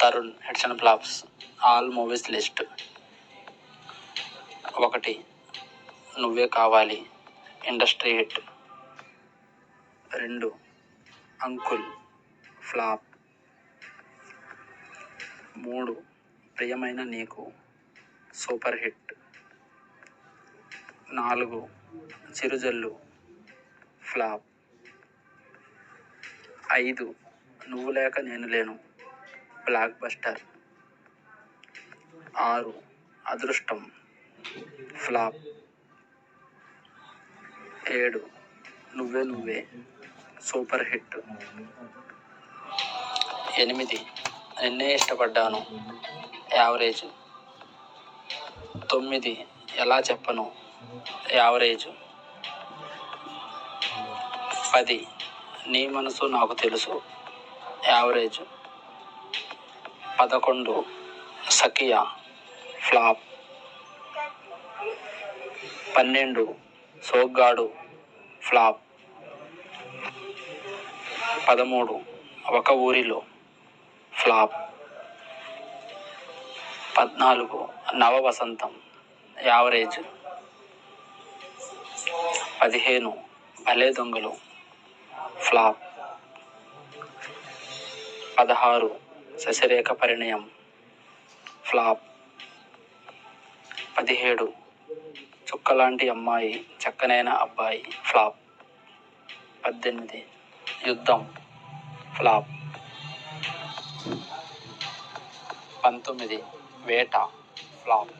Tarun hits and flops. All movies list. 1 నువ్వే కావాలి industry hit. 2 uncle flop. 3 ప్రియమైన నీకు సూపర్ హిట్. 4 చిరుజల్లు ఫ్లాప్. 5 నువ్వు లేక నేను లేను బ్లాక్ బస్టర్. 6 అదృష్టం ఫ్లాప్. 7 నువ్వే నువ్వే సూపర్ హిట్. 8 నిన్నే ఇష్టపడ్డాను యావరేజ్. 9 ఎలా చెప్పను యావరేజ్. 10 నీ మనసు నాకు తెలుసు యావరేజ్. 11 సఖియా ఫ్లాప్. 12 సోగ్గాడు ఫ్లాప్. 13 ఒక ఊరిలో ఫ్లాప్. 14 నవ వసంతం యావరేజ్. 15 భలే దొంగలు ఫ్లాప్. 16 శశిరేఖ పరిణయం ఫ్లాప్. 17 చుక్కలాంటి అమ్మాయి చక్కనైన అబ్బాయి ఫ్లాప్. 18 యుద్ధం ఫ్లాప్. 19 వేట ఫ్లాప్.